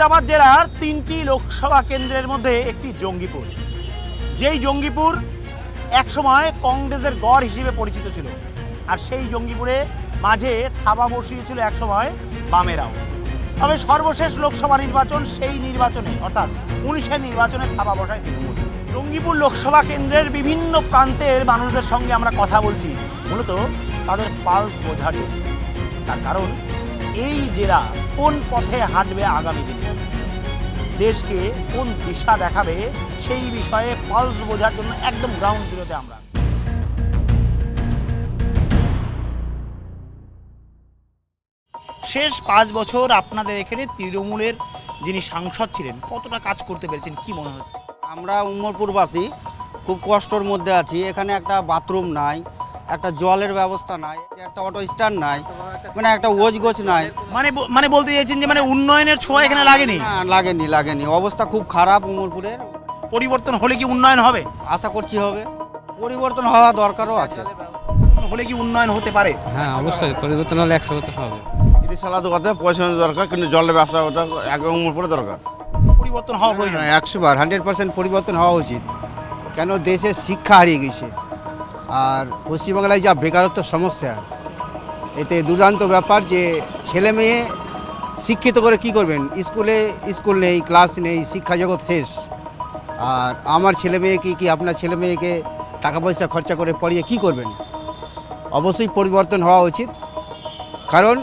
মুর্শিদাবাদ জেলার 3টি লোকসভা কেন্দ্রের মধ্যে একটি জঙ্গিপুর, যেই জঙ্গিপুর একসময় কংগ্রেসের গড় হিসেবে পরিচিত ছিল। আর সেই জঙ্গিপুরে মাঝে থাবা বসিয়েছিল একসময় বামেরাও। তবে সর্বশেষ লোকসভা নির্বাচন, সেই নির্বাচনে অর্থাৎ 19-এর নির্বাচনে থাবা বসায় তৃণমূল। জঙ্গিপুর লোকসভা কেন্দ্রের বিভিন্ন প্রান্তের মানুষদের সঙ্গে আমরা কথা বলছি, মূলত তাদের পালস বোঝার জন্য। তার কারণ এই জেলা কোন পথে হাঁটবে আগামী দিনে, দেশকে কোন দিশা দেখাবে, সেই বিষয়ে পালস বোঝার জন্য একদম গ্রাউন্ড জিরোতে আমরা। শেষ 5 বছর আপনাদের এখানে তৃণমূলের যিনি সাংসদ ছিলেন কতটা কাজ করতে পেরেছেন, কি মনে হচ্ছে? আমরা উমরপুরবাসী খুব কষ্টর মধ্যে আছি। এখানে একটা বাথরুম নাই, একটা জলের ব্যবস্থা নাই, একটা অটো স্ট্যান্ড নাই, মানে একটা ওজগোছ নাই। মানে বলতে চাইছেন যে মানে উন্নয়নের ছোঁয়া এখানে লাগেনি? লাগেনি অবস্থা খুব খারাপ উমরপুরের। পরিবর্তন হলে কি উন্নয়ন হবে? আশা করছি হবে, পরিবর্তন হওয়া দরকারও আছে। হলে কি উন্নয়ন হতে পারে? হ্যাঁ অবশ্যই, পরিবর্তন হলে 100% হবে। সালা দোকাতে পয়সা দরকার, কিন্তু জলের ব্যবসা ওটা একদম উপরে দরকার। পরিবর্তন হওয়া প্রয়োজন, 100% পরিবর্তন হওয়া উচিত। কেন দেশের শিক্ষা হারিয়ে গেছে, আর পশ্চিমবাংলায় যা বেকারত্ব সমস্যা, এতে দুর্দান্ত ব্যাপার যে ছেলে মেয়ে শিক্ষিত করে কি করবেন? স্কুল নেই, ক্লাস নেই, শিক্ষা জগৎ শেষ। আর আমার ছেলে মেয়েকে কি আপনার ছেলে মেয়েকে টাকা পয়সা খরচা করে পড়িয়ে কি করবেন? অবশ্যই পরিবর্তন হওয়া উচিত, কারণ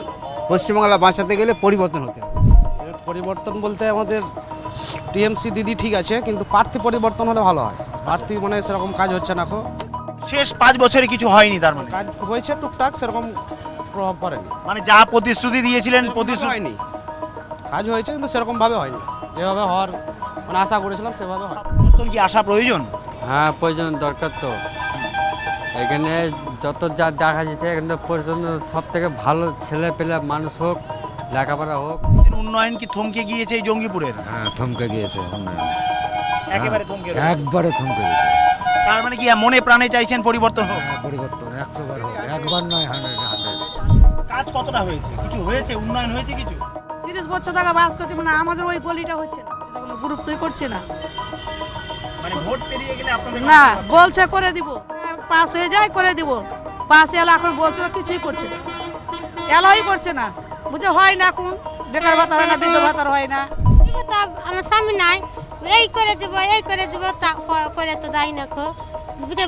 পশ্চিমবাংলা বাঁচাতে গেলে পরিবর্তন হতে হবে। পরিবর্তন বলতে আমাদের টিএমসি দিদি ঠিক আছে, কিন্তু প্রার্থী পরিবর্তন হলে ভালো হয়। প্রার্থী মানে সেরকম কাজ হচ্ছে না। শেষ 5 বছরে কিছু হয়নি, তার মানে কাজ হয়েছে টুকটাক, সেরকম প্রভাব পড়েনি। মানে যা প্রতিশ্রুতি দিয়েছিলেন প্রতিশ্রুতি হয়নি, কাজ হয়েছে কিন্তু সেরকম ভাবে হয়নি, যেভাবে হওয়ার মানে আশা করেছিলাম সেভাবে হয়। নতুন কি আসা প্রয়োজন? হ্যাঁ প্রয়োজন, দরকার তো। এখানে যত যা দেখা যাচ্ছে এখানে পর্যন্ত সব থেকে ভালো ছেলে পেলে মানুষ হোক, লেখাপড়া হোক। উন্নয়ন কি থমকে গিয়েছে এই জঙ্গিপুরের? হ্যাঁ থমকে গিয়েছে উন্নয়ন, একেবারে থমকে রয়েছে। একবারে থমকে গেছে। তার মানে কি মনে প্রাণে চাইছেন পরিবর্তন হোক? পরিবর্তন 100 বার হোক, একবার নয়, 100। কাজ কতটা হয়েছে? কিছু হয়েছে, উন্নয়ন হয়েছে কিছু? 30 বছর টাকা বাস করছে, মানে আমাদের ওই গলিটা হচ্ছে না, সেটা কোনো গুরুত্বই করছে না। মানে ভোট পেরিয়ে গেলে আপনাদের না, বলছে করে দিব, পাস হয়ে যায় করে দিব, পাস এলো, এখন বলছে কিছুই করছে না, এলোই করছে না, বুঝে হয় না। এখন বেকার ভাতা হয় না, বৃদ্ধ ভাতার হয় না। আমার স্বামী নাই, এই করে দিব তা করে তো যাই না।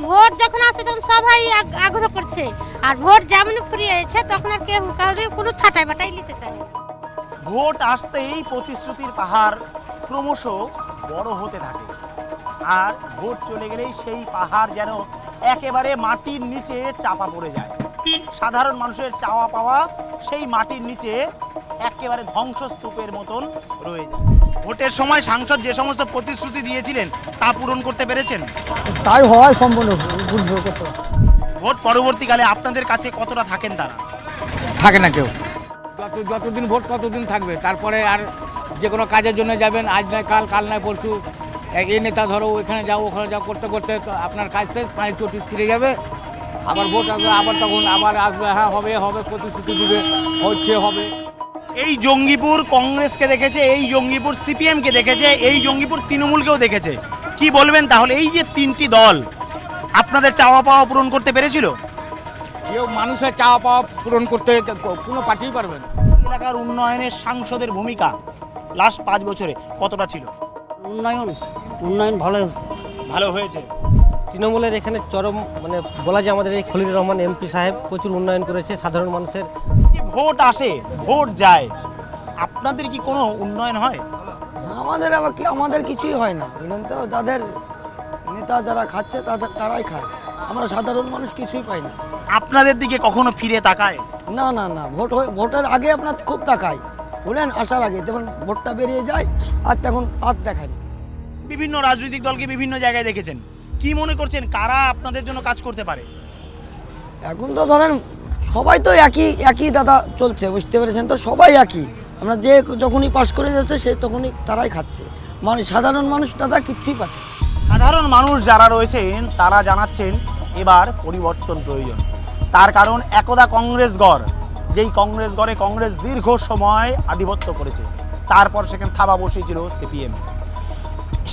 ভোট যখন আসে তখন সবাই আগ্রহ করছে, আর ভোট যেমন ফুরিয়েছে তখন আর কেউ কাউরে কোনো ঠাটাই বাটাই নিতে চায় না। ভোট আসতেই প্রতিশ্রুতির পাহাড় ক্রমশ বড় হতে থাকে, আর ভোট চলে গেলেই সেই পাহাড় যেন একেবারে মাটির নিচে চাপা পড়ে যায়। সাধারণ মানুষের চাওয়া পাওয়া সেই মাটির নিচে একেবারে ধ্বংসস্তূপের মতন রয়ে যায়। ভোটের সময় সাংসদ যে সমস্ত প্রতিশ্রুতি দিয়েছিলেন তা পূরণ করতে পেরেছেন? তাই হয় সম্পূর্ণ ভোট পরবর্তীকালে আপনাদের কাছে কতটা থাকেন তারা? থাকে না কেউ। যতদিন ভোট ততদিন থাকবে, তারপরে আর যে কোনো কাজের জন্য যাবেন, আজ নয় কাল, কাল নয় পরশু, এই নেতা ধরো ওইখানে যাও ওখানে যাও করতে করতে তো আপনার কাজ শেষ, পায়ের চটি ছিঁড়ে যাবে, আবার ভোট আসবে, আবার তখন আবার আসবে, হ্যাঁ হবে হবে, প্রতিশ্রুতি দিবে, হচ্ছে হবে। এই জঙ্গিপুর কংগ্রেসকে দেখেছে, এই জঙ্গিপুর সিপিএমকে দেখেছে, এই জঙ্গিপুর তৃণমূলকেও দেখেছে। কি বলবেন তাহলে, এই যে 3টি দল আপনাদের চাওয়া পাওয়া পূরণ করতে পেরেছিল? কেউ মানুষের চাওয়া পাওয়া পূরণ করতে কোনো পার্টিই পারবে না। এলাকার উন্নয়নের সাংসদের ভূমিকা লাস্ট 5 বছরে কতটা ছিল? উন্নয়ন ভালো হয়েছে। তৃণমূলের এখানে চরম মানে বলা যায়, আমাদের এই খলিলুর রহমান এমপি সাহেব প্রচুর উন্নয়ন করেছে সাধারণ মানুষের। যে ভোট আসে ভোট যায়, আপনাদের কি কোনো উন্নয়ন হয়? আমাদের আবার কি, আমাদের কিছুই হয় না। বুঝলেন তো, যাদের নেতা যারা খাচ্ছে তারাই খায়, আমরা সাধারণ মানুষ কিছুই পাই না। আপনাদের দিকে কখনো ফিরে তাকায়? না না না, ভোটের আগে আপনার খুব তাকায়, বুঝলেন, আসার আগে তখন ভোটটা বেরিয়ে যায়, আর তখন আর দেখায় না। বিভিন্ন রাজনৈতিক দলকে বিভিন্ন জায়গায় দেখেছেন, কি মনে করছেন কারা আপনাদের জন্য কাজ করতে পারে? এখন তো ধরেন সবাই তো একই দাদা চলছে, বুঝতে পেরেছেন তো, সবাই একই। আমরা যে যখনই পাস করে যাচ্ছে সে তখনই তারাই খাচ্ছে, মানে সাধারণ মানুষ দাদা কিচ্ছুই পাচ্ছে। সাধারণ মানুষ যারা রয়েছেন তারা জানাচ্ছেন এবার পরিবর্তন প্রয়োজন। তার কারণ একদা কংগ্রেস গড়, যেই কংগ্রেস গড়ে কংগ্রেস দীর্ঘ সময় আধিপত্য করেছে, তারপর সেখানে থাবা বসিয়েছিল সিপিএম।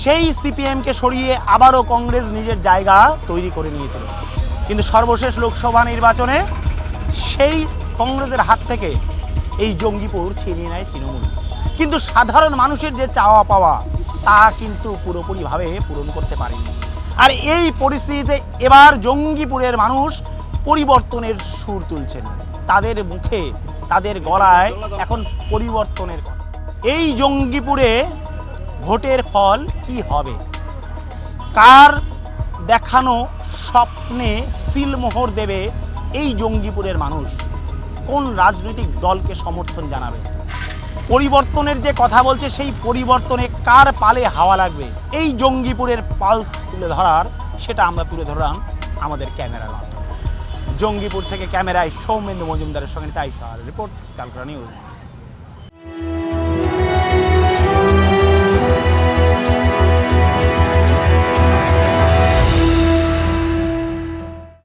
সেই সিপিএমকে সরিয়ে আবারও কংগ্রেস নিজের জায়গা তৈরি করে নিয়েছিল, কিন্তু সর্বশেষ লোকসভা নির্বাচনে সেই কংগ্রেসের হাত থেকে এই জঙ্গিপুর ছিনিয়ে নেয় তৃণমূল। কিন্তু সাধারণ মানুষের যে চাওয়া পাওয়া তা কিন্তু পুরোপুরিভাবে পূরণ করতে পারেনি। আর এই পরিস্থিতিতে এবার জঙ্গিপুরের মানুষ পরিবর্তনের সুর তুলছেন, তাদের মুখে তাদের গলায় এখন পরিবর্তনের কথা। এই জঙ্গিপুরে ভোটের ফল কি হবে? কার দেখানো স্বপ্নে সিলমোহর দেবে এই জঙ্গিপুরের মানুষ? কোন রাজনৈতিক দলকে সমর্থন জানাবে? পরিবর্তনের যে কথা বলছে সেই পরিবর্তনে কার পালে হাওয়া লাগবে? এই জঙ্গিপুরের পালস তুলে ধরার সেটা আমরা তুলে ধরলাম আমাদের ক্যামেরার মাধ্যমে। জঙ্গিপুর থেকে ক্যামেরায় সৌমেন্দু মজুমদারের সঙ্গে তাই রিপোর্ট, কালকরা নিউজ।